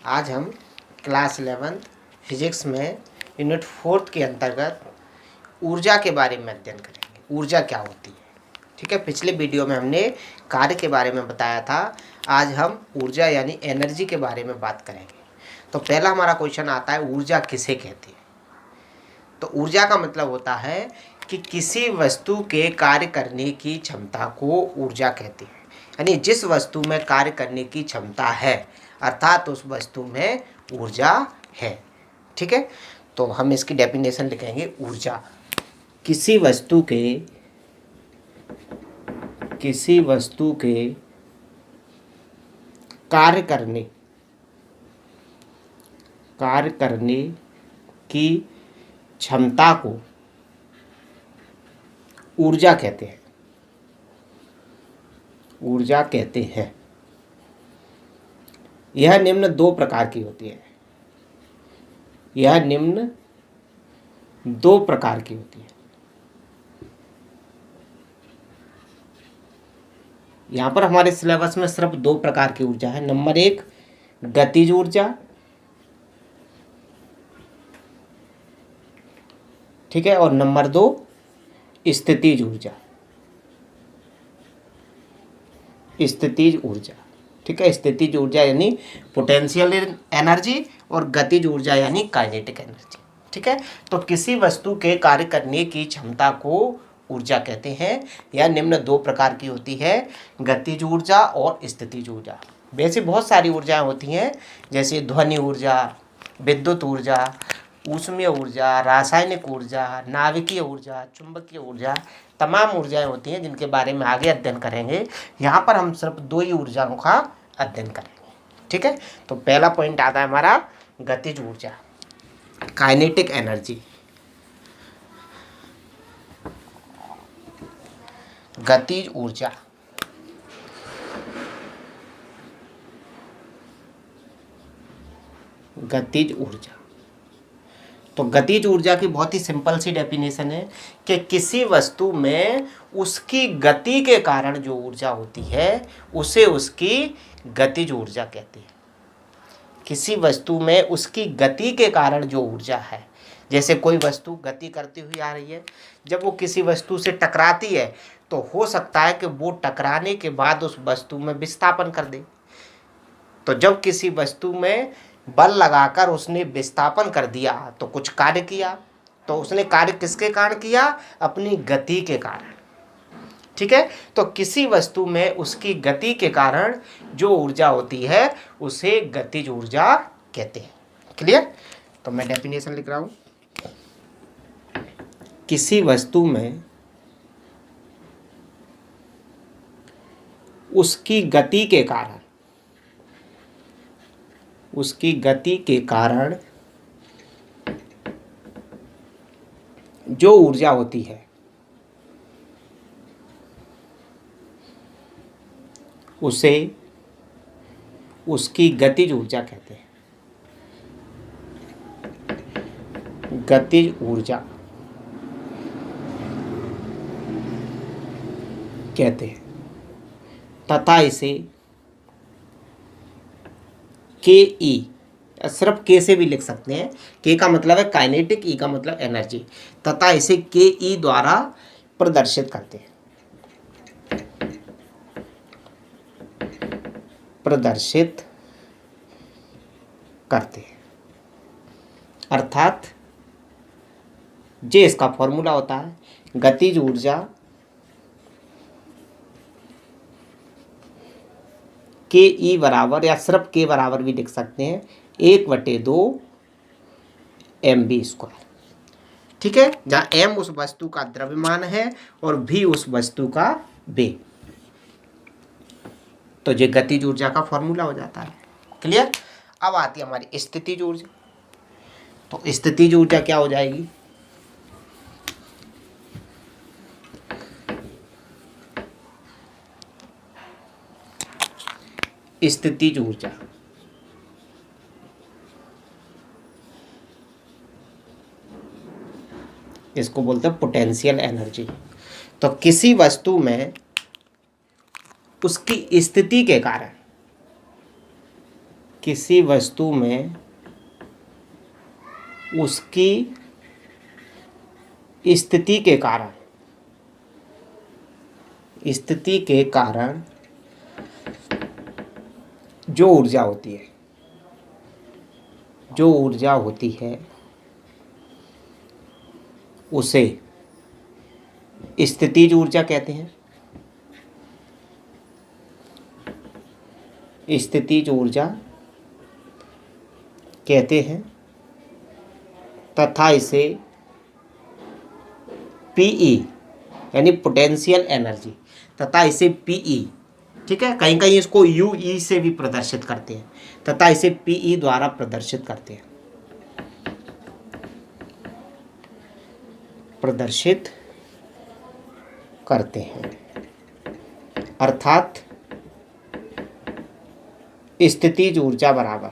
आज हम class 11th physics में यूनिट 4 के अंतर्गत ऊर्जा के बारे में अध्ययन करेंगे। ऊर्जा क्या होती है, ठीक है। पिछले वीडियो में हमने कार्य के बारे में बताया था। आज हम ऊर्जा यानी एनर्जी के बारे में बात करेंगे। तो पहला हमारा क्वेश्चन आता है, ऊर्जा किसे कहते हैं। तो ऊर्जा का मतलब होता है कि किसी वस्तु के कार्य करने की क्षमता को ऊर्जा कहते हैं। यानी जिस वस्तु में कार्य करने की क्षमता है अर्थात उस वस्तु में ऊर्जा है, ठीक है। तो हम इसकी डेफिनेशन लिखेंगे। ऊर्जा किसी वस्तु के कार्य करने की क्षमता को ऊर्जा कहते हैं। यह निम्न दो प्रकार की होती है। यहाँ पर हमारे सिलेबस में सिर्फ दो प्रकार की ऊर्जा है। नंबर 1 गतिज ऊर्जा, ठीक है, और नंबर 2 स्थितिज ऊर्जा। ठीक है। स्थितिज ऊर्जा यानी पोटेंशियल एनर्जी और गतिज ऊर्जा यानी काइनेटिक एनर्जी, ठीक है। तो किसी वस्तु के कार्य करने की क्षमता को ऊर्जा कहते हैं। यह निम्न दो प्रकार की होती है, गतिज ऊर्जा और स्थितिज ऊर्जा। वैसे बहुत सारी ऊर्जाएं होती हैं, जैसे ध्वनि ऊर्जा, विद्युत ऊर्जा, ऊष्मीय ऊर्जा, रासायनिक ऊर्जा, नाभिकीय ऊर्जा, चुंबकीय ऊर्जा। तमाम ऊर्जाएं होती हैं जिनके बारे में आगे अध्ययन करेंगे। यहाँ पर हम सिर्फ दो ही ऊर्जाओं का अध्ययन करेंगे, ठीक है। तो पहला पॉइंट आता है हमारा गतिज ऊर्जा, काइनेटिक एनर्जी। गतिज ऊर्जा तो गतिज ऊर्जा की बहुत ही सिंपल सी डेफिनेशन है कि किसी वस्तु में उसकी गति के कारण जो ऊर्जा होती है उसे उसकी गतिज ऊर्जा कहते हैं। किसी वस्तु में उसकी गति के कारण जो ऊर्जा है, जैसे कोई वस्तु गति करती हुई आ रही है, जब वो किसी वस्तु से टकराती है तो हो सकता है कि वो टकराने के बाद उस वस्तु में विस्थापन कर दे। तो जब किसी वस्तु में बल लगाकर उसने विस्थापन कर दिया तो कुछ कार्य किया, तो उसने कार्य किसके कारण किया? अपनी गति के कारण, ठीक है। तो किसी वस्तु में उसकी गति के कारण जो ऊर्जा होती है उसे गतिज ऊर्जा कहते हैं। क्लियर? तो मैं डेफिनेशन लिख रहा हूं। किसी वस्तु में उसकी गति के कारण जो ऊर्जा होती है उसे उसकी गतिज ऊर्जा कहते हैं। गतिज ऊर्जा कहते हैं तथा इसे के ई, सिर्फ के से भी लिख सकते हैं। के का मतलब है काइनेटिक, ई का मतलब एनर्जी, तथा इसे के ई द्वारा प्रदर्शित करते हैं। अर्थात जे इसका फॉर्मूला होता है गतिज ऊर्जा के ई बराबर, या सिर्फ के बराबर भी लिख सकते हैं, 1/2 mv², ठीक है। जहाँ m उस वस्तु का द्रव्यमान है और v उस वस्तु का वेग, तो ये गतिज ऊर्जा का फॉर्मूला हो जाता है। क्लियर? अब आती है हमारी स्थितिज ऊर्जा। तो स्थितिज ऊर्जा क्या हो जाएगी? स्थितिज ऊर्जा इसको बोलते हैं पोटेंशियल एनर्जी। तो किसी वस्तु में उसकी स्थिति के कारण किसी वस्तु में उसकी स्थिति के कारण जो ऊर्जा होती है उसे स्थितिज ऊर्जा कहते हैं। स्थितिज ऊर्जा कहते हैं तथा इसे पीई यानी पोटेंशियल एनर्जी, तथा इसे पीई, ठीक है, कहीं कहीं इसको यूई से भी प्रदर्शित करते हैं, तथा इसे पीई द्वारा प्रदर्शित करते हैं। अर्थात स्थितिज ऊर्जा बराबर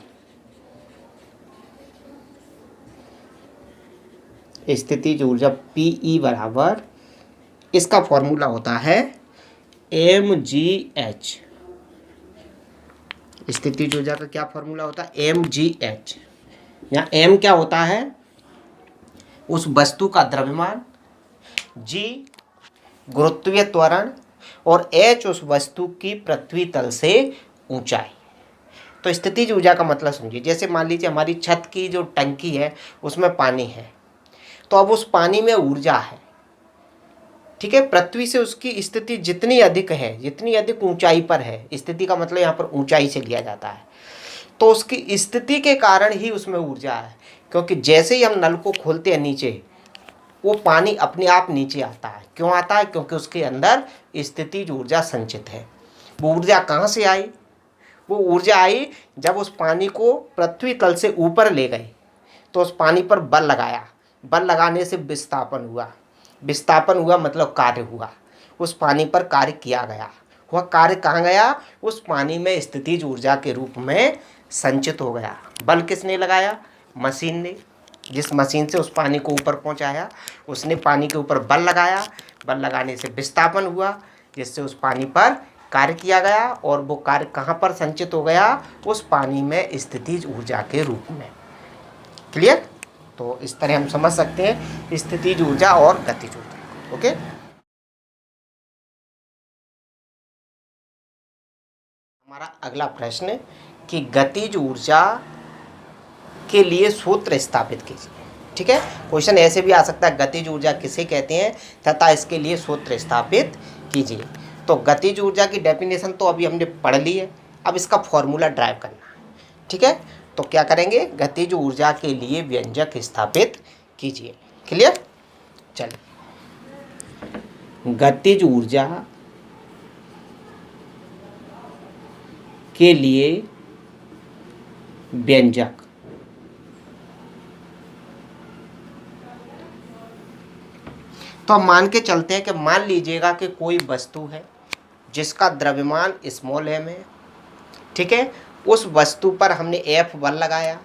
स्थितिज ऊर्जा पीई बराबर, इसका फॉर्मूला होता है mgh। स्थितिज ऊर्जा का क्या फॉर्मूला होता है? mgh। यहाँ m क्या होता है? उस वस्तु का द्रव्यमान, g गुरुत्वीय त्वरण और h उस वस्तु की पृथ्वी तल से ऊंचाई। तो स्थितिज ऊर्जा का मतलब समझिए, जैसे मान लीजिए हमारी छत की जो टंकी है उसमें पानी है, तो अब उस पानी में ऊर्जा है, ठीक है, पृथ्वी से उसकी स्थिति जितनी अधिक है, जितनी अधिक ऊंचाई पर है, स्थिति का मतलब यहाँ पर ऊंचाई से लिया जाता है, तो उसकी स्थिति के कारण ही उसमें ऊर्जा है। क्योंकि जैसे ही हम नल को खोलते हैं नीचे, वो पानी अपने आप नीचे आता है। क्यों आता है? क्योंकि उसके अंदर स्थितिज ऊर्जा संचित है। वो ऊर्जा कहाँ से आई? वो ऊर्जा आई जब उस पानी को पृथ्वी तल से ऊपर ले गए, तो उस पानी पर बल लगाया, बल लगाने से विस्थापन हुआ मतलब कार्य हुआ, उस पानी पर कार्य किया गया। वह कार्य कहाँ गया? उस पानी में स्थितिज ऊर्जा के रूप में संचित हो गया। बल किसने लगाया? मशीन ने। जिस मशीन से उस पानी को ऊपर पहुँचाया, उसने पानी के ऊपर बल लगाया, बल लगाने से विस्थापन हुआ, जिससे उस पानी पर कार्य किया गया, और वो कार्य कहाँ पर संचित हो गया? उस पानी में स्थितिज ऊर्जा के रूप में। क्लियर? तो इस तरह हम समझ सकते हैं स्थितिज ऊर्जा और गतिज ऊर्जा। ओके, हमारा अगला प्रश्न कि गतिज ऊर्जा के लिए सूत्र स्थापित कीजिए। ठीक है, क्वेश्चन ऐसे भी आ सकता है, गतिज ऊर्जा किसे कहते हैं तथा इसके लिए सूत्र स्थापित कीजिए। तो गतिज ऊर्जा की डेफिनेशन तो अभी हमने पढ़ ली है, अब इसका फॉर्मूला ड्राइव करना है। ठीक है, तो क्या करेंगे? गतिज ऊर्जा के लिए व्यंजक स्थापित कीजिए। क्लियर? चलिए, गतिज ऊर्जा के लिए व्यंजक। तो हम मान के चलते हैं कि मान लीजिएगा कि कोई वस्तु है जिसका द्रव्यमान स्मॉल m है। ठीक है, उस वस्तु पर हमने F बल लगाया,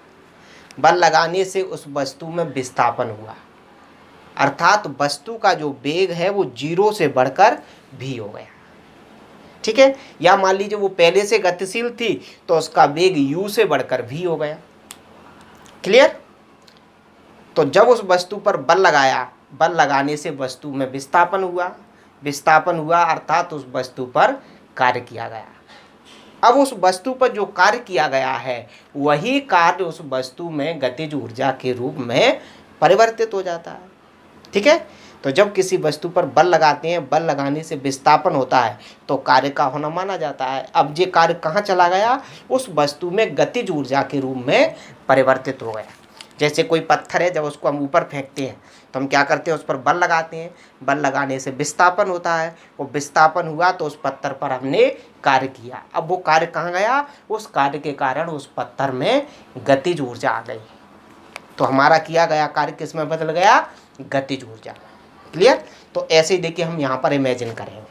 बल लगाने से उस वस्तु में विस्थापन हुआ, अर्थात वस्तु का जो वेग है वो 0 से बढ़कर v हो गया। ठीक है, या मान लीजिए वो पहले से गतिशील थी तो उसका वेग u से बढ़कर v हो गया। क्लियर? तो जब उस वस्तु पर बल लगाया, बल लगाने से वस्तु में विस्थापन हुआ अर्थात उस वस्तु पर कार्य किया गया। अब उस वस्तु पर जो कार्य किया गया है वही कार्य उस वस्तु में गतिज ऊर्जा के रूप में परिवर्तित हो जाता है। ठीक है, तो जब किसी वस्तु पर बल लगाते हैं, बल लगाने से विस्थापन होता है तो कार्य का होना माना जाता है। अब ये कार्य कहाँ चला गया? उस वस्तु में गतिज ऊर्जा के रूप में परिवर्तित हो गया। जैसे कोई पत्थर है, जब उसको हम ऊपर फेंकते हैं तो हम क्या करते हैं? उस पर बल लगाते हैं, बल लगाने से विस्थापन होता है, वो विस्थापन हुआ तो उस पत्थर पर हमने कार्य किया। अब वो कार्य कहाँ गया? उस कार्य के कारण उस पत्थर में गतिज ऊर्जा आ गई। तो हमारा किया गया कार्य किस में बदल गया? गतिज ऊर्जा। क्लियर? तो ऐसे ही देखिए हम यहाँ पर इमेजिन करें,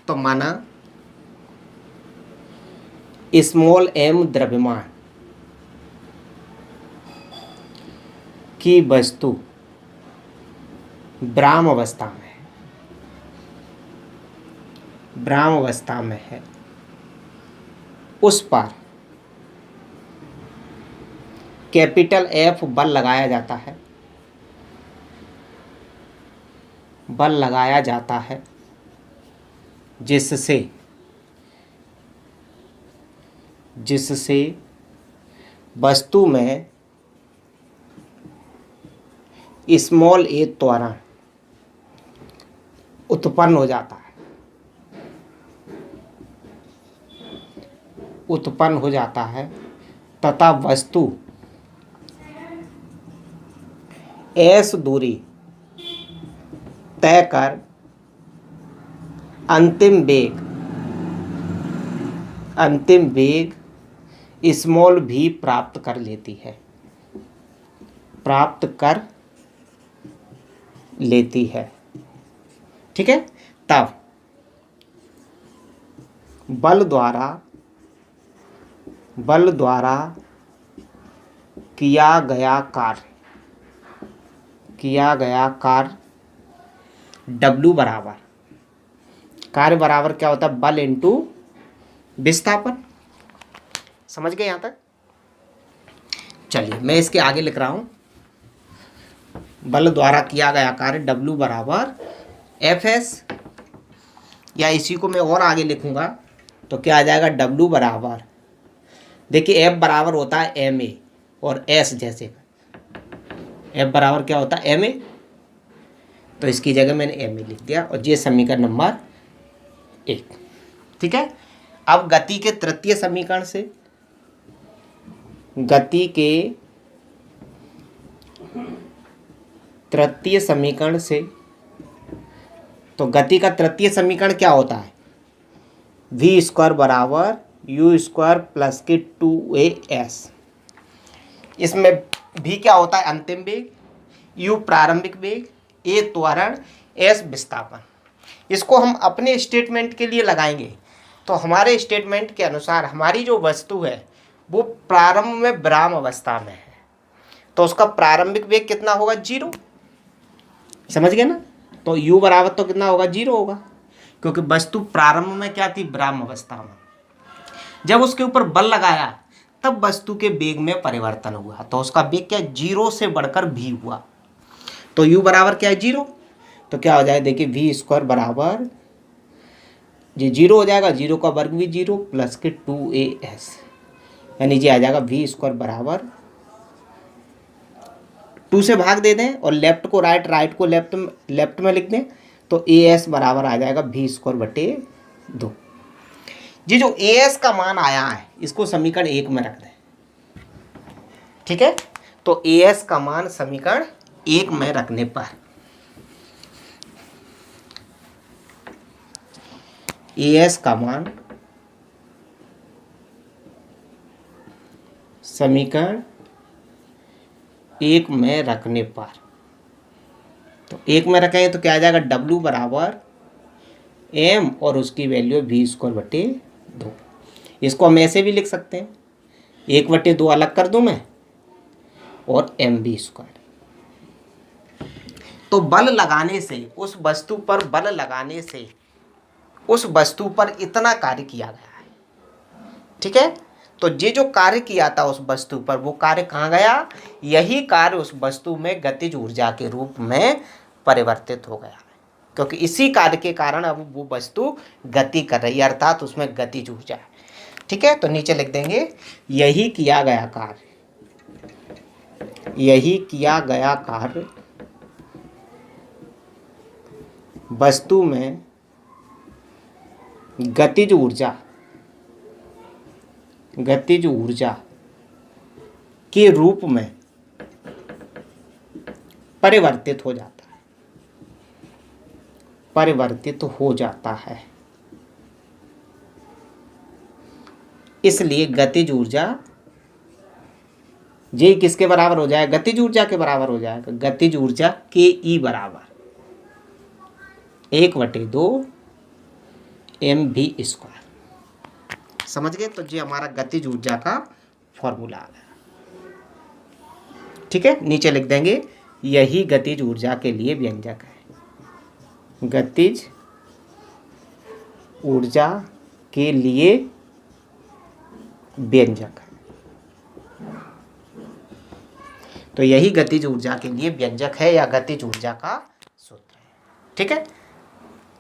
तो माना स्मॉल m द्रव्यमान की वस्तु ब्राह्म अवस्था में है, उस पर कैपिटल F बल लगाया जाता है, बल लगाया जाता है, जिससे वस्तु में स्मॉल a त्वरण उत्पन्न हो जाता है, तथा वस्तु s दूरी तय कर अंतिम वेग स्मॉल भी प्राप्त कर लेती है। ठीक है, तब बल द्वारा किया गया कार्य W बराबर, कार्य बराबर क्या होता है, बल इंटू विस्थापन। समझ गए यहाँ तक? चलिए मैं इसके आगे लिख रहा हूँ, बल द्वारा किया गया कार्य W बराबर Fs, या इसी को मैं और आगे लिखूंगा तो क्या आ जाएगा, W बराबर, देखिए F बराबर होता है ma और S जैसे, F बराबर क्या होता है ma, तो इसकी जगह मैंने ma लिख दिया और ये समीकरण नंबर 1। ठीक है, अब गति के तृतीय समीकरण से, तो गति का तृतीय समीकरण क्या होता है, v स्क्वायर बराबर u स्क्वायर प्लस के 2as। इसमें v क्या होता है, अंतिम वेग, u प्रारंभिक वेग, a त्वरण, s विस्थापन। इसको हम अपने स्टेटमेंट के लिए लगाएंगे तो हमारे स्टेटमेंट के अनुसार हमारी जो वस्तु है वो प्रारंभ में विराम अवस्था में है, तो उसका प्रारंभिक वेग कितना होगा, 0। समझ गए ना? तो u बराबर तो कितना होगा, 0 होगा, क्योंकि वस्तु प्रारंभ में क्या थी, विराम अवस्था में। जब उसके ऊपर बल लगाया तब वस्तु के वेग में परिवर्तन हुआ, तो उसका वेग क्या, 0 से बढ़कर v हुआ। तो u बराबर क्या है, 0। तो क्या हो जाएगा, देखिए v स्क्वायर बराबर, ये 0 हो जाएगा, 0 का वर्ग भी 0 प्लस के 2as, यानी ये आ जाएगा v स्क्वायर बराबर, 2 से भाग दे दें और लेफ्ट को राइट, राइट को लेफ्ट में लिख दें, तो as बराबर आ जाएगा v स्क्वायर बटे 2। ये जो as का मान आया है इसको समीकरण 1 में रख दें। ठीक है, तो as का मान समीकरण 1 में रखने पर as का मान समीकरण 1 में रखने पर, तो 1 में रखेंगे तो क्या आ जाएगा, W बराबर m और उसकी वैल्यू v स्क्वायर बटे 2। इसको हम ऐसे भी लिख सकते हैं, 1 बटे 2 अलग कर दूं मैं और mv स्क्वायर। तो बल लगाने से, उस वस्तु पर बल लगाने से उस वस्तु पर इतना कार्य किया गया है। ठीक है, तो ये जो कार्य किया था उस वस्तु पर, वो कार्य कहाँ गया, यही कार्य उस वस्तु में गतिज ऊर्जा के रूप में परिवर्तित हो गया है, क्योंकि इसी कार्य के कारण अब वो वस्तु गति कर रही है, अर्थात उसमें गतिज ऊर्जा है। ठीक है, तो नीचे लिख देंगे, यही किया गया कार्य वस्तु में गतिज ऊर्जा के रूप में परिवर्तित हो जाता है। इसलिए गतिज ऊर्जा ये किसके बराबर हो जाएगा, गतिज ऊर्जा के बराबर हो जाएगा। गतिज ऊर्जा के ई बराबर 1/2 mv स्क्वायर। समझ गए? तो ये हमारा गतिज ऊर्जा का फॉर्मूला आ गया। ठीक है, नीचे लिख देंगे, यही गतिज ऊर्जा के लिए व्यंजक है। गतिज ऊर्जा के लिए व्यंजक है। तो यही गतिज ऊर्जा के लिए व्यंजक है या गतिज ऊर्जा का सूत्र है। ठीक है,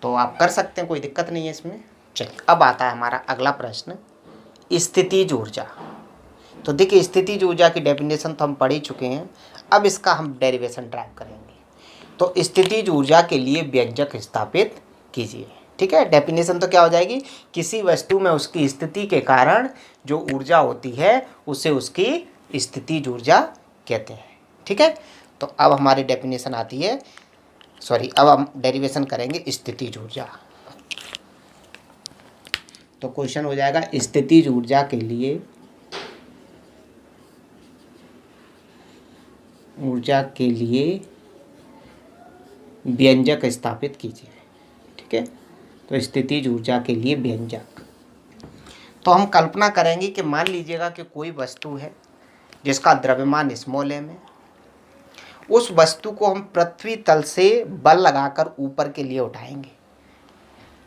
तो आप कर सकते हैं, कोई दिक्कत नहीं है इसमें। चलिए अब आता है हमारा अगला प्रश्न, स्थितिज ऊर्जा। तो देखिए स्थितिज ऊर्जा की डेफिनेशन तो हम पढ़ ही चुके हैं, अब इसका हम डेरिवेशन ड्राइव करेंगे। तो स्थितिज ऊर्जा के लिए व्यंजक स्थापित कीजिए। ठीक है, डेफिनेशन तो क्या हो जाएगी, किसी वस्तु में उसकी स्थिति के कारण जो ऊर्जा होती है उसे उसकी स्थितिज ऊर्जा कहते हैं। ठीक है, तो अब हमारी डेफिनेशन आती है, अब हम डेरिवेशन करेंगे स्थितिज ऊर्जा। तो क्वेश्चन हो जाएगा स्थितिज ऊर्जा के लिए व्यंजक स्थापित कीजिए। ठीक है, तो स्थितिज ऊर्जा के लिए व्यंजक, तो हम कल्पना करेंगे कि मान लीजिएगा कि कोई वस्तु है जिसका द्रव्यमान स्मॉल m है। उस वस्तु को हम पृथ्वी तल से बल लगाकर ऊपर के लिए उठाएंगे।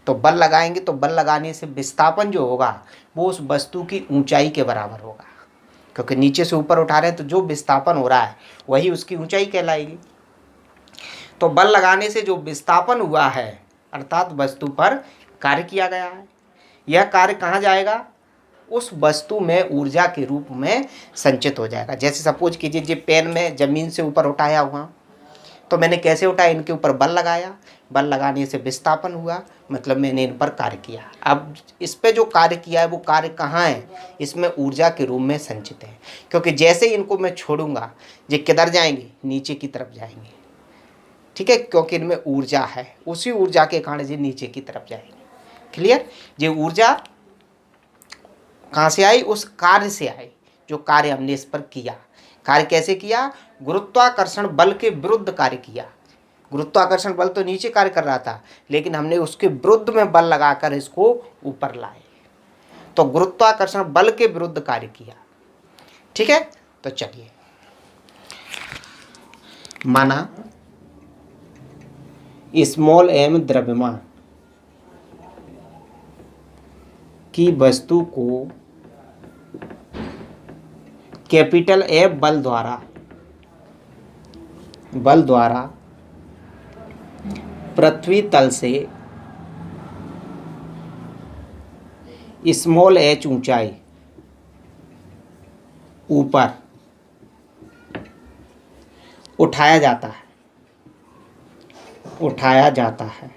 तो बल लगाएंगे, तो बल लगाने से विस्थापन जो होगा वो उस वस्तु की ऊंचाई के बराबर होगा, क्योंकि नीचे से ऊपर उठा रहे हैं तो जो विस्थापन हो रहा है वही उसकी ऊंचाई कहलाएगी। तो बल लगाने से जो विस्थापन हुआ है अर्थात वस्तु पर कार्य किया गया है, यह कार्य कहाँ जाएगा, उस वस्तु में ऊर्जा के रूप में संचित हो जाएगा। जैसे सपोज कीजिए जो पेन में ज़मीन से ऊपर उठाया हुआ, तो मैंने कैसे उठाया, इनके ऊपर बल लगाया, बल लगाने से विस्थापन हुआ, मतलब मैंने इन पर कार्य किया। अब इस पे जो कार्य किया है वो कार्य कहाँ है, इसमें ऊर्जा के रूप में संचित है, क्योंकि जैसे ही इनको मैं छोड़ूंगा ये किधर जाएंगे, नीचे की तरफ जाएंगे। ठीक है, क्योंकि इनमें ऊर्जा है, उसी ऊर्जा के कारण ये नीचे की तरफ जाएंगे। क्लियर, ये ऊर्जा कहाँ से आई, उस कार्य से आई जो कार्य हमने इस पर किया। कार्य कैसे किया, गुरुत्वाकर्षण बल के विरुद्ध कार्य किया। गुरुत्वाकर्षण बल तो नीचे कार्य कर रहा था, लेकिन हमने उसके विरुद्ध में बल लगाकर इसको ऊपर लाए, तो गुरुत्वाकर्षण बल के विरुद्ध कार्य किया। ठीक है, तो चलिए माना स्मॉल m द्रव्यमान की वस्तु को कैपिटल F बल द्वारा पृथ्वी तल से स्मॉल h ऊंचाई ऊपर उठाया जाता है,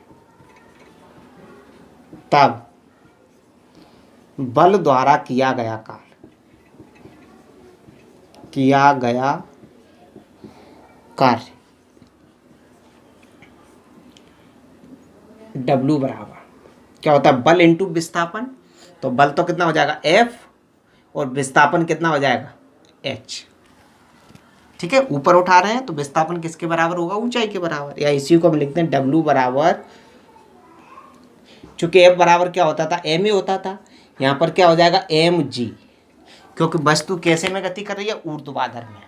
तब बल द्वारा किया गया कार्य W बराबर क्या होता है, बल इंटू विस्थापन। तो बल तो कितना हो जाएगा F और विस्थापन कितना हो जाएगा H। ठीक है, ऊपर उठा रहे हैं तो विस्थापन किसके बराबर होगा, ऊंचाई के बराबर, या इसी को हम लिखते हैं W बराबर, चूंकि F बराबर क्या होता था, m ही होता था, यहाँ पर क्या हो जाएगा mg, क्योंकि वस्तु कैसे में गति कर रही है, ऊर्ध्वाधर में।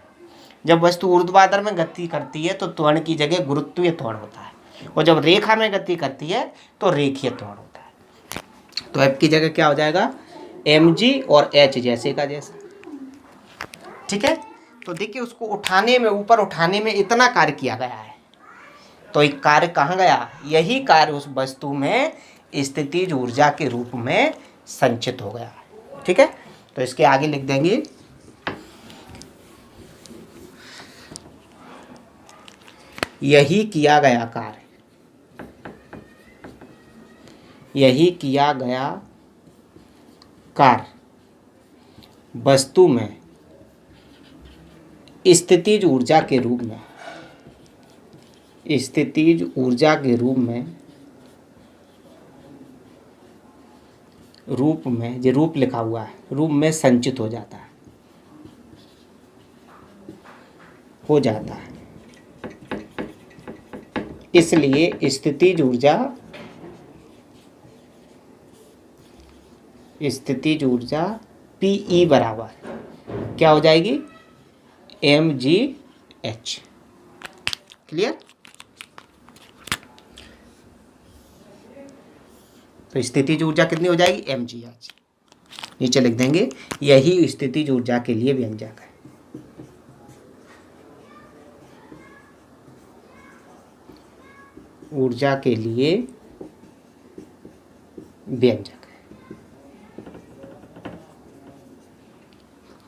जब वस्तु ऊर्ध्वाधर में गति करती है तो त्वरण की जगह गुरुत्वीय त्वरण होता है, और जब रेखा में गति करती है तो रेखीय त्वरण होता है। तो F की जगह क्या हो जाएगा mg और h जैसे का जैसा। ठीक है, तो देखिए उसको उठाने में, ऊपर उठाने में इतना कार्य किया गया है, तो एक कार्य कहाँ गया, यही कार्य उस वस्तु में स्थितिज ऊर्जा के रूप में संचित हो गया। ठीक है, तो इसके आगे लिख देंगे यही किया गया कार्य वस्तु में स्थितिज ऊर्जा के रूप में जो रूप लिखा हुआ है, रूप में संचित हो जाता है। इसलिए स्थितिज ऊर्जा Pe बराबर क्या हो जाएगी, mgh। क्लियर, तो स्थितिज ऊर्जा कितनी हो जाएगी, mgh। नीचे लिख देंगे, यही स्थितिज ऊर्जा के लिए व्यंजक है। ऊर्जा के लिए व्यंजक है।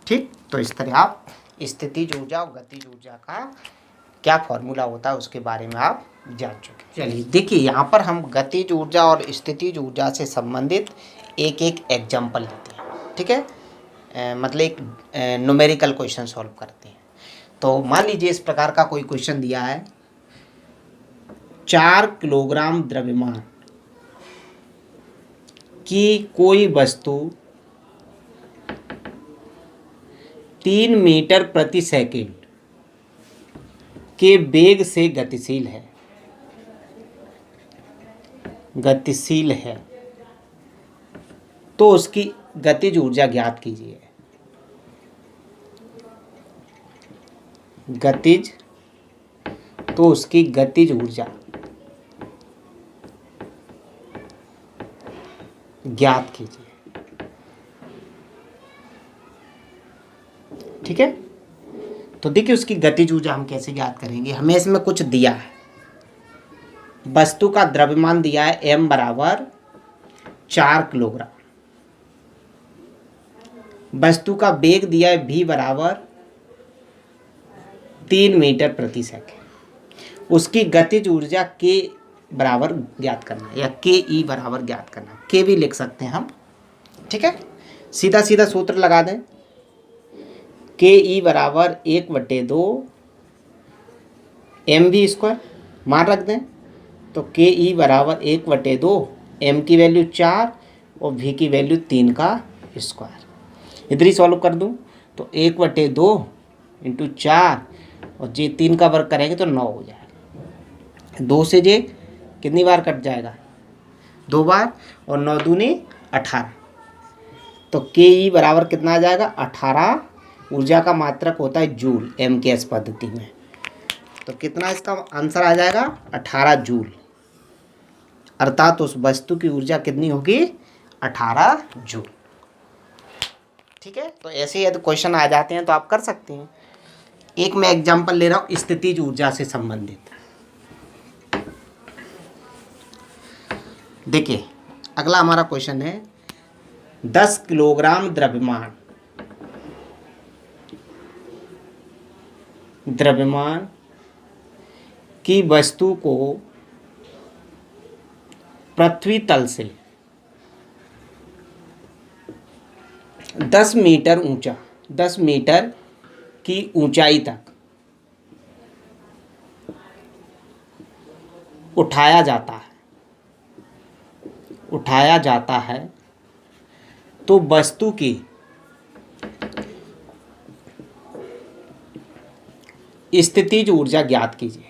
ठीक, तो इस तरह आप स्थितिज ऊर्जा और गतिज ऊर्जा का क्या फॉर्मूला होता है उसके बारे में आप जान चुके। चलिए देखिए, यहाँ पर हम गतिज ऊर्जा और स्थितिज ऊर्जा से संबंधित एक एक एग्जाम्पल लेते हैं। ठीक है, मतलब एक न्यूमेरिकल क्वेश्चन सॉल्व करते हैं। तो मान लीजिए इस प्रकार का कोई क्वेश्चन दिया है, 4 किलोग्राम द्रव्यमान की कोई वस्तु 3 मीटर प्रति सेकंड के वेग से गतिशील है, तो उसकी गतिज ऊर्जा ज्ञात कीजिए। तो उसकी गतिज ऊर्जा ज्ञात कीजिए। ठीक है, तो देखिए उसकी गतिज ऊर्जा हम कैसे ज्ञात करेंगे। हमें इसमें कुछ दिया है, वस्तु का द्रव्यमान दिया है m बराबर 4 किलोग्राम, वस्तु का वेग दिया है v बराबर 3 मीटर प्रति सेकंड। उसकी गतिज ऊर्जा k बराबर ज्ञात करना है, या के ई बराबर ज्ञात करना है। के भी लिख सकते हैं हम। ठीक है, सीधा सीधा सूत्र लगा दें, के ई बराबर 1/2 mv² मान रख दें। तो के ई बराबर 1/2, m की वैल्यू 4 और v की वैल्यू 3 का स्क्वायर। इधर ही सॉल्व कर दूं तो 1/2 इंटू 4 और जे 3 का वर्ग करेंगे तो 9 हो जाएगा। 2 से जे कितनी बार कट जाएगा, 2 बार, और 9 दूनी 18। तो के ई बराबर कितना आ जाएगा, 18। ऊर्जा का मात्रक होता है जूल MKS पद्धति में, तो कितना इसका आंसर आ जाएगा, 18 जूल। अर्थात उस वस्तु की ऊर्जा कितनी होगी, 18 जूल। ठीक है, तो ऐसे यदि क्वेश्चन आ जाते हैं तो आप कर सकते हैं। एक मैं एग्जांपल ले रहा हूँ स्थितिज ऊर्जा से संबंधित। देखिए अगला हमारा क्वेश्चन है, 10 किलोग्राम द्रव्यमान की वस्तु को पृथ्वी तल से 10 मीटर ऊंचा, 10 मीटर की ऊंचाई तक उठाया जाता है, तो वस्तु की स्थितिज ऊर्जा ज्ञात कीजिए।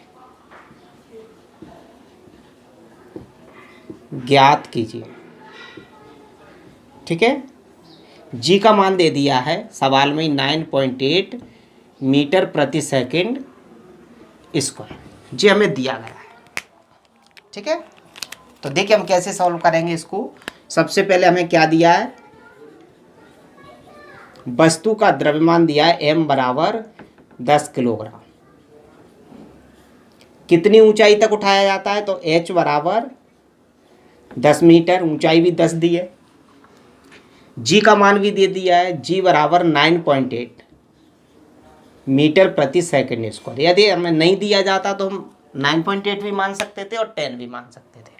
ठीक है, जी का मान दे दिया है सवाल में 9.8 मीटर प्रति सेकंड स्क्वायर, जी हमें दिया गया है। ठीक है, तो देखिए हम कैसे सॉल्व करेंगे इसको। सबसे पहले हमें क्या दिया है, वस्तु का द्रव्यमान दिया है m बराबर 10 किलोग्राम, कितनी ऊंचाई तक उठाया जाता है, तो h बराबर 10 मीटर, ऊंचाई भी 10 दी है। g का मान भी दे दिया है, g बराबर 9.8 मीटर प्रति सेकंड स्क्वायर। यदि हमें नहीं दिया जाता तो हम 9.8 भी मान सकते थे और 10 भी मान सकते थे।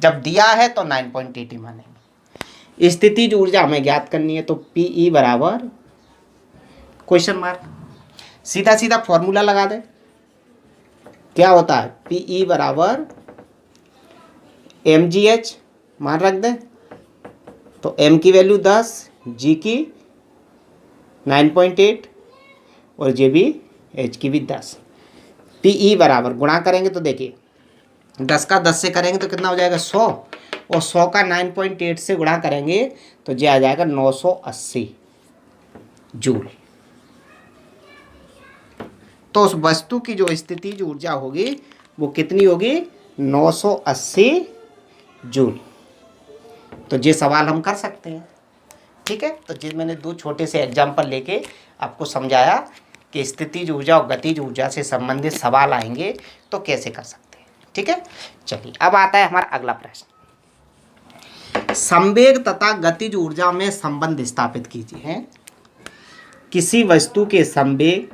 जब दिया है तो 9.8 ही मानेंगे। स्थितिज ऊर्जा हमें ज्ञात करनी है, तो Pe बराबर क्वेश्चन मार्क, सीधा सीधा फॉर्मूला लगा दें। क्या होता है, Pe बराबर mgh मान रख दें, तो m की वैल्यू 10, g की 9.8 और j भी h की भी 10। Pe बराबर गुणा करेंगे तो देखिए 10 का 10 से करेंगे तो कितना हो जाएगा, 100, और 100 का 9.8 से गुणा करेंगे तो ये आ जाएगा 980 जूल। तो उस वस्तु की जो स्थितिज ऊर्जा होगी वो कितनी होगी, 980 जूल। तो ये सवाल हम कर सकते हैं। ठीक है। तो जिस मैंने दो छोटे से एग्जाम्पल लेके आपको समझाया कि स्थितिज ऊर्जा और गतिज ऊर्जा से संबंधित सवाल आएंगे तो कैसे कर सकते हैं, ठीक है। चलिए अब आता है हमारा अगला प्रश्न। संवेग तथा गतिज ऊर्जा में संबंध स्थापित कीजिए। हैं किसी वस्तु के संवेग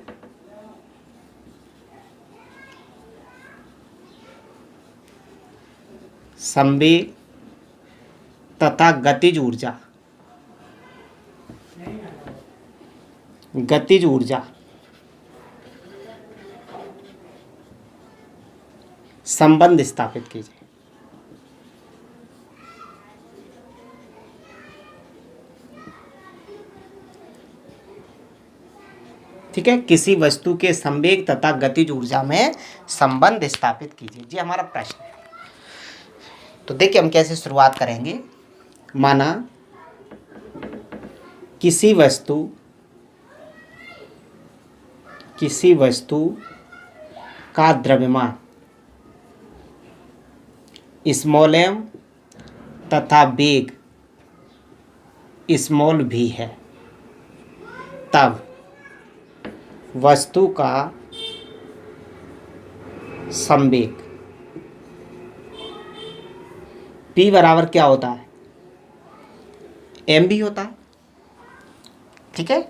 तथा गतिज ऊर्जा संबंध स्थापित कीजिए। ठीक है, किसी वस्तु के संवेग तथा गतिज ऊर्जा में संबंध स्थापित कीजिए, ये हमारा प्रश्न है। तो देखिए हम कैसे शुरुआत करेंगे। माना किसी वस्तु का द्रव्यमान स्मॉल m तथा वेग स्मॉल v है, तब वस्तु का संवेग p बराबर क्या होता है, mv होता है। ठीक है,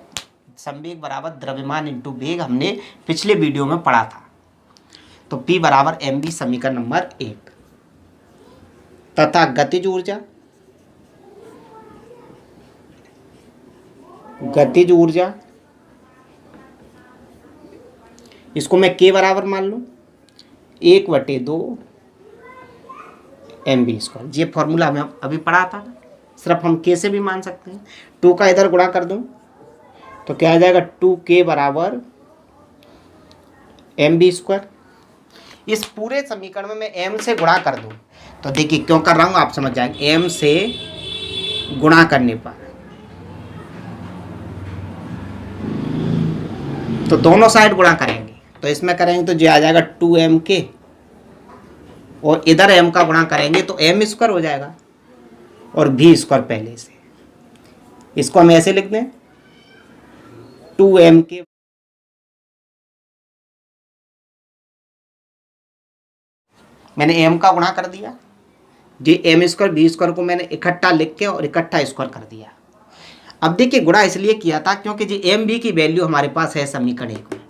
संवेग बराबर द्रव्यमान इंटू वेग हमने पिछले वीडियो में पढ़ा था। तो p बराबर mv समीकरण नंबर 1 तथा गतिज ऊर्जा इसको मैं k बराबर मान लूँ 1/2 mv²। ये फॉर्मूला हमें अभी पढ़ा था, सिर्फ हम k से भी मान सकते हैं। 2 का इधर गुणा कर दूं तो क्या आ जाएगा, 2k बराबर mv²। इस पूरे समीकरण में मैं m से गुणा कर दूं तो देखिए क्यों कर रहा हूं आप समझ जाएंगे। m से गुणा करने पर तो दोनों साइड गुणा करेंगे, तो इसमें करेंगे तो जो आ जाएगा 2mk, और इधर m का गुणा करेंगे तो m² हो जाएगा और v² पहले से। इसको हम ऐसे लिख दें 2mk मैंने m का गुणा कर दिया, जी m² v² को मैंने इकट्ठा लिख के और इकट्ठा स्क्वायर कर दिया। अब देखिए गुणा इसलिए किया था क्योंकि जी mv की वैल्यू हमारे पास है समीकरण 1 में।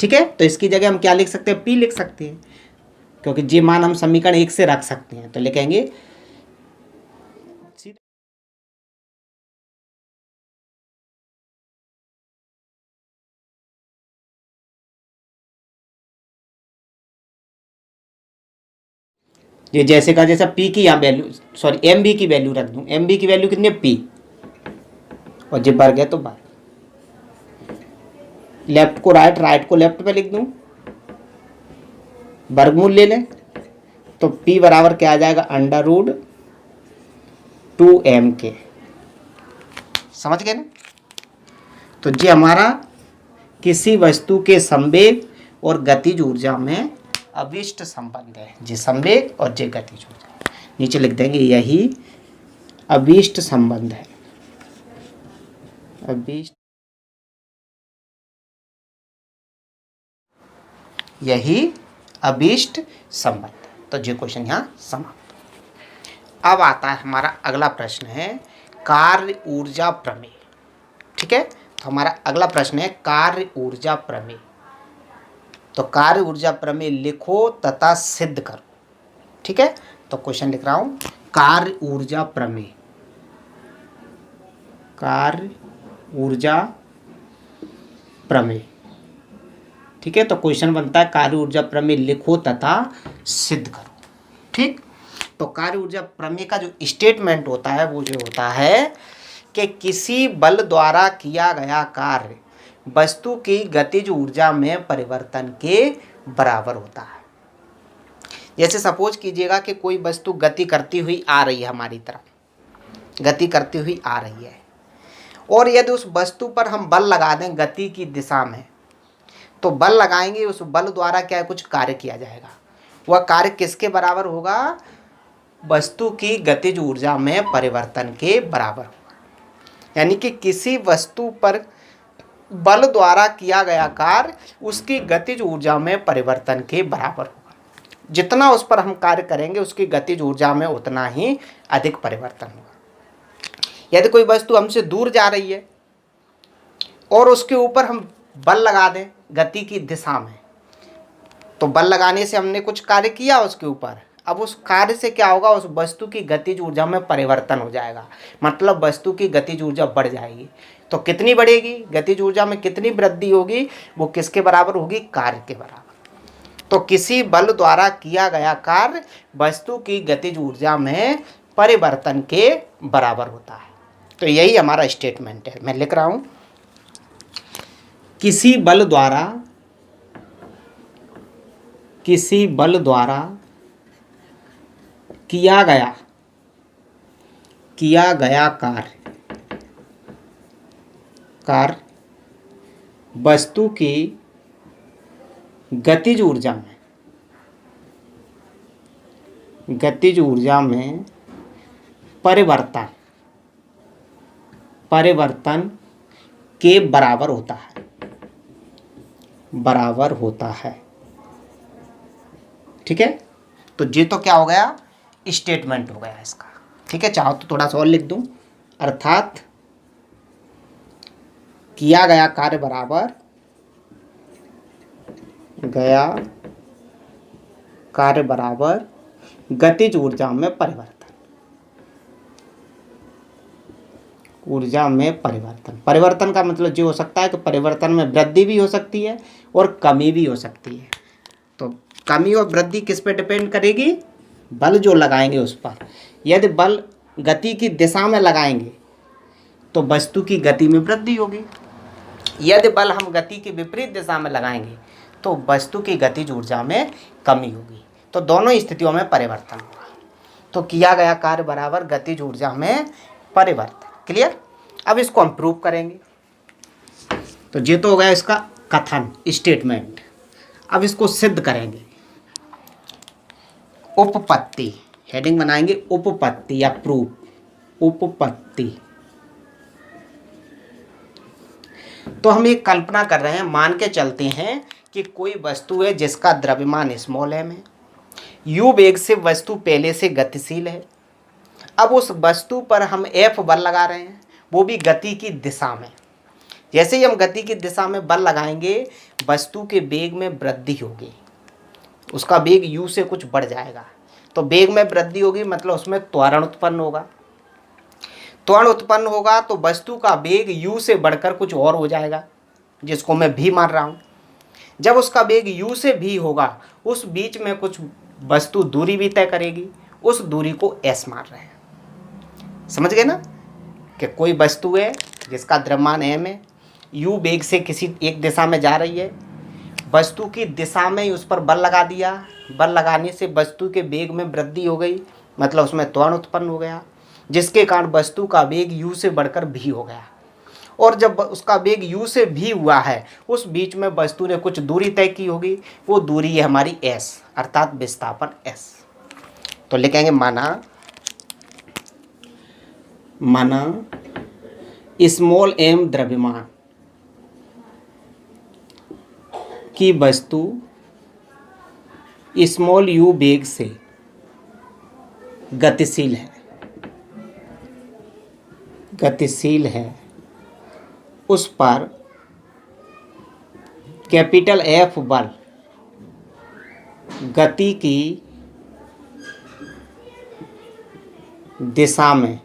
ठीक है, तो इसकी जगह हम क्या लिख सकते हैं, p लिख सकते हैं, क्योंकि जी मान हम समीकरण 1 से रख सकते हैं। तो लिखेंगे ये जैसे का जैसा p की यहाँ वैल्यू mv की वैल्यू रख दूं। mv की वैल्यू कितनी है, p, और जब वर्ग है तो वर्ग। लेफ्ट को राइट, राइट को लेफ्ट पे लिख दूं, वर्गमूल ले लें तो p बराबर क्या आ जाएगा, √2mk। समझ गए ना। तो ये हमारा किसी वस्तु के संवेग और गतिज ऊर्जा में अभिष्ट संबंध है, जे संवेग और जे गतिज ऊर्जा। नीचे लिख देंगे यही अभिष्ट संबंध है, यही अभिष्ट संबंध। तो ये क्वेश्चन यहाँ समाप्त। अब आता है हमारा अगला प्रश्न है कार्य ऊर्जा प्रमेय। ठीक है, तो हमारा अगला प्रश्न है कार्य ऊर्जा प्रमेय। तो कार्य ऊर्जा प्रमेय लिखो तथा सिद्ध करो। ठीक है, तो क्वेश्चन लिख रहा हूं, कार्य ऊर्जा प्रमेय, कार्य ऊर्जा प्रमेय। ठीक है, तो क्वेश्चन बनता है कार्य ऊर्जा प्रमेय लिखो तथा सिद्ध करो। ठीक, तो कार्य ऊर्जा प्रमेय का जो स्टेटमेंट होता है वो जो होता है कि किसी बल द्वारा किया गया कार्य वस्तु की गतिज ऊर्जा में परिवर्तन के बराबर होता है। जैसे सपोज कीजिएगा कि कोई वस्तु गति करती हुई आ रही है, हमारी तरफ गति करती हुई आ रही है, और यदि उस वस्तु पर हम बल लगा दें गति की दिशा में, तो बल लगाएंगे, उस बल द्वारा क्या कुछ कार्य किया जाएगा। वह कार्य किसके बराबर होगा, वस्तु की गतिज ऊर्जा में परिवर्तन के बराबर होगा। यानी कि किसी वस्तु पर बल द्वारा किया गया कार्य उसकी गतिज ऊर्जा में परिवर्तन के बराबर होगा। जितना उस पर हम कार्य करेंगे उसकी गतिज ऊर्जा में उतना ही अधिक परिवर्तन होगा। यदि कोई वस्तु हमसे दूर जा रही है और उसके ऊपर हम बल लगा दें गति की दिशा में, तो बल लगाने से हमने कुछ कार्य किया उसके ऊपर, अब उस कार्य से क्या होगा, उस वस्तु की गतिज ऊर्जा में परिवर्तन हो जाएगा, मतलब वस्तु की गतिज ऊर्जा बढ़ जाएगी। तो कितनी बढ़ेगी, गतिज ऊर्जा में कितनी वृद्धि होगी, वो किसके बराबर होगी, कार्य के बराबर। तो किसी बल द्वारा किया गया कार्य वस्तु की गतिज ऊर्जा में परिवर्तन के बराबर होता है। तो यही हमारा स्टेटमेंट है। मैं लिख रहा हूं, किसी बल द्वारा किया गया कार्य वस्तु की गतिज ऊर्जा में परिवर्तन के बराबर होता है। ठीक है, तो ये तो क्या हो गया, स्टेटमेंट हो गया इसका। ठीक है, चाहो तो थोड़ा सा और लिख दूं, अर्थात किया गया कार्य बराबर गतिज ऊर्जा में परिवर्तन का मतलब जो हो सकता है कि परिवर्तन में वृद्धि भी हो सकती है और कमी भी हो सकती है। तो कमी और वृद्धि किस पे डिपेंड करेगी, बल जो लगाएंगे उस पर। यदि बल गति की दिशा में लगाएंगे तो वस्तु की गति में वृद्धि होगी, यदि बल हम गति की विपरीत दिशा में लगाएंगे तो वस्तु की गतिज ऊर्जा में कमी होगी। तो दोनों स्थितियों में परिवर्तन होगा। तो किया गया कार्य बराबर गतिज ऊर्जा में परिवर्तन। क्लियर। अब इसको हम प्रूव करेंगे। तो ये तो हो गया इसका कथन, स्टेटमेंट। अब इसको सिद्ध करेंगे। उपपत्ति, हेडिंग बनाएंगे उपपत्ति या प्रूफ। उपपत्ति, तो हम एक कल्पना कर रहे हैं, मान के चलते हैं कि कोई वस्तु है जिसका द्रव्यमान स्मॉल m है, u वेग से वस्तु पहले से गतिशील है। अब उस वस्तु पर हम F बल लगा रहे हैं, वो भी गति की दिशा में। जैसे ही हम गति की दिशा में बल लगाएंगे वस्तु के वेग में वृद्धि होगी, उसका वेग u से कुछ बढ़ जाएगा। तो वेग में वृद्धि होगी मतलब उसमें त्वरण उत्पन्न होगा। त्वरण उत्पन्न होगा तो वस्तु का वेग u से बढ़कर कुछ और हो जाएगा, जिसको मैं v मान रहा हूँ। जब उसका वेग u से v होगा, उस बीच में कुछ वस्तु दूरी भी तय करेगी, उस दूरी को s मान रहे हैं। समझ गए ना, कि कोई वस्तु है जिसका द्रव्यमान m है, u वेग से किसी एक दिशा में जा रही है, वस्तु की दिशा में ही उस पर बल लगा दिया, बल लगाने से वस्तु के वेग में वृद्धि हो गई, मतलब उसमें त्वरण उत्पन्न हो गया, जिसके कारण वस्तु का वेग u से बढ़कर v हो गया। और जब उसका वेग u से v हुआ है, उस बीच में वस्तु ने कुछ दूरी तय की होगी, वो दूरी है हमारी s, अर्थात विस्थापन s। तो लिखेंगे माना स्मॉल m द्रव्यमान की वस्तु स्मॉल u वेग से गतिशील है, उस पर कैपिटल F बल गति की दिशा में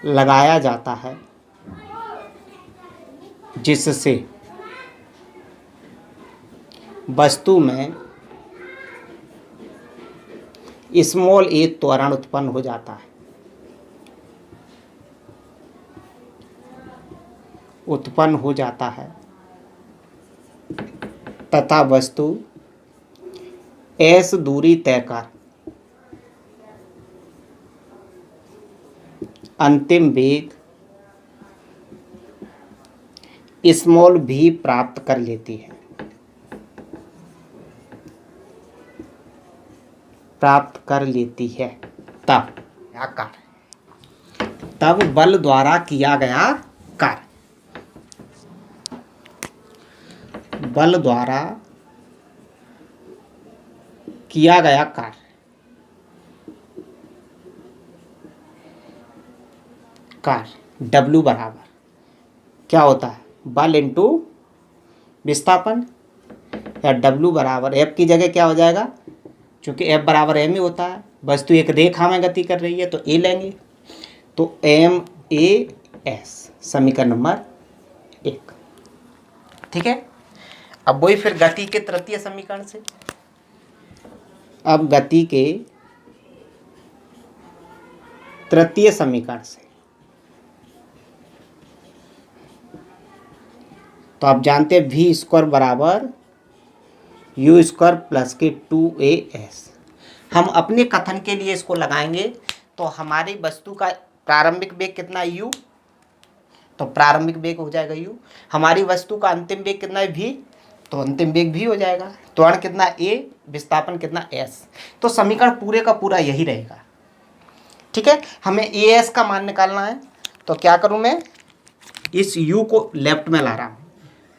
लगाया जाता है, जिससे वस्तु में स्मॉल a त्वरण उत्पन्न हो जाता है तथा वस्तु s दूरी तय कर अंतिम वेग स्मॉल v प्राप्त कर लेती है। तब आकार तब बल द्वारा किया गया कार्य, बल द्वारा किया गया कार्य, W बराबर क्या होता है, बल इंटू विस्थापन, या W बराबर F की जगह क्या हो जाएगा, चूंकि F बराबर m ही होता है, वस्तु एक रेखा में गति कर रही है तो A लेंगे, तो MAS समीकरण नंबर 1। ठीक है, अब वही फिर गति के तृतीय समीकरण से, अब गति के तृतीय समीकरण से तो आप जानते हैं v स्क्वायर बराबर u स्क्वायर प्लस के 2as। हम अपने कथन के लिए इसको लगाएंगे तो हमारी वस्तु का प्रारंभिक वेग कितना है u, तो प्रारंभिक वेग हो जाएगा u, हमारी वस्तु का अंतिम वेग कितना है v, तो अंतिम वेग भी हो जाएगा, त्वरण कितना a, विस्थापन कितना s, तो समीकरण पूरे का पूरा यही रहेगा। ठीक है, हमें as का मान निकालना है, तो क्या करूं मैं, इस u को लेफ्ट में ला रहा हूं,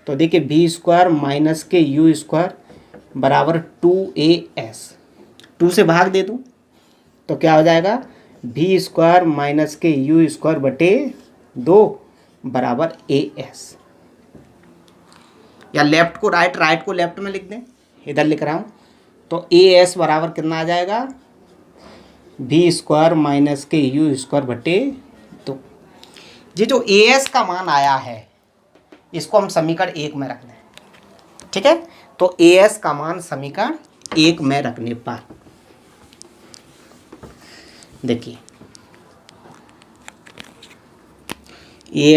तो देखिए v स्क्वायर माइनस के u स्क्वायर बराबर 2as, 2 से भाग दे दूं तो क्या हो जाएगा, v स्क्वायर माइनस के u स्क्वायर बटे 2 बराबर as, या लेफ्ट को राइट, राइट को लेफ्ट में लिख दें, इधर लिख रहा हूँ, तो as बराबर कितना आ जाएगा, v स्क्वायर माइनस के u स्क्वायर बटे 2। ये जो as का मान आया है इसको हम समीकरण 1 में रख दें। ठीक है, तो as का मान समीकरण 1 में रखने पर देखिए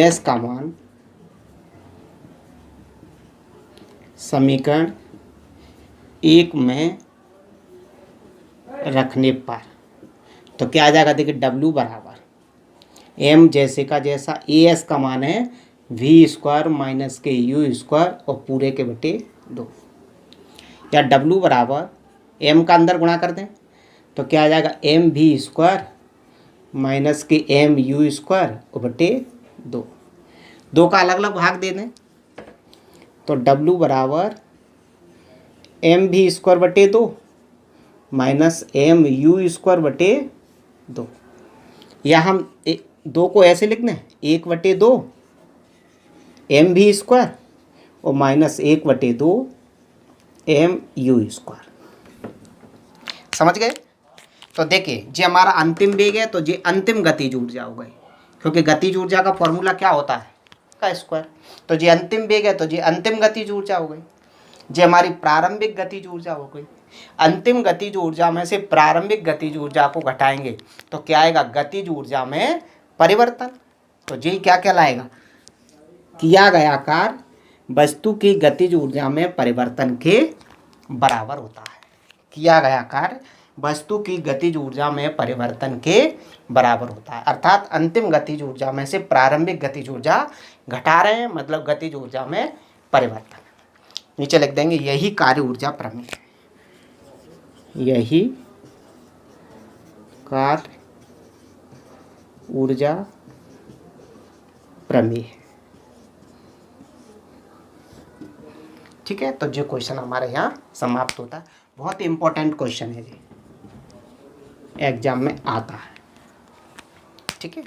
as का मान समीकरण 1 में रखने पर तो क्या आ जाएगा, देखिए W बराबर m जैसे का जैसा, as का मान है v स्क्वायर माइनस के u स्क्वायर और पूरे के बटे 2, या W बराबर m का अंदर गुणा कर दें तो क्या आ जाएगा, m v स्क्वायर माइनस के m u स्क्वायर और बटे 2, 2 का अलग अलग भाग दे दें तो W बराबर m v स्क्वायर बटे 2 माइनस m u स्क्वायर बटे 2, या हम 2 को ऐसे लिख दें 1 बटे 2 m v स्क्वायर और माइनस 1 बटे 2 m u स्क्वायर। समझ गए, तो देखिए जी हमारा अंतिम वेग है तो जी अंतिम गतिज ऊर्जा हो गई, क्योंकि गतिज ऊर्जा का फॉर्मूला क्या होता है, का स्क्वायर, तो जी अंतिम वेग है तो जी अंतिम गतिज ऊर्जा हो गई, जी हमारी प्रारंभिक गतिज ऊर्जा हो गई। अंतिम गतिज ऊर्जा में से प्रारंभिक गतिज ऊर्जा को घटाएंगे तो क्या आएगा, गतिज ऊर्जा में परिवर्तन, तो जी क्या कहलाएगा, किया गया कार्य वस्तु की गतिज ऊर्जा में परिवर्तन के बराबर होता है, किया गया कार्य वस्तु की गतिज ऊर्जा में परिवर्तन के बराबर होता है, अर्थात अंतिम गतिज ऊर्जा में से प्रारंभिक गतिज ऊर्जा घटा रहे हैं, मतलब गतिज ऊर्जा में परिवर्तन। नीचे लिख देंगे यही कार्य ऊर्जा प्रमेय है, यही कार्य ऊर्जा प्रमेय है। ठीक है, तो जो क्वेश्चन हमारे यहाँ समाप्त होता है, बहुत इंपॉर्टेंट क्वेश्चन है जी, एग्जाम में आता है। ठीक है।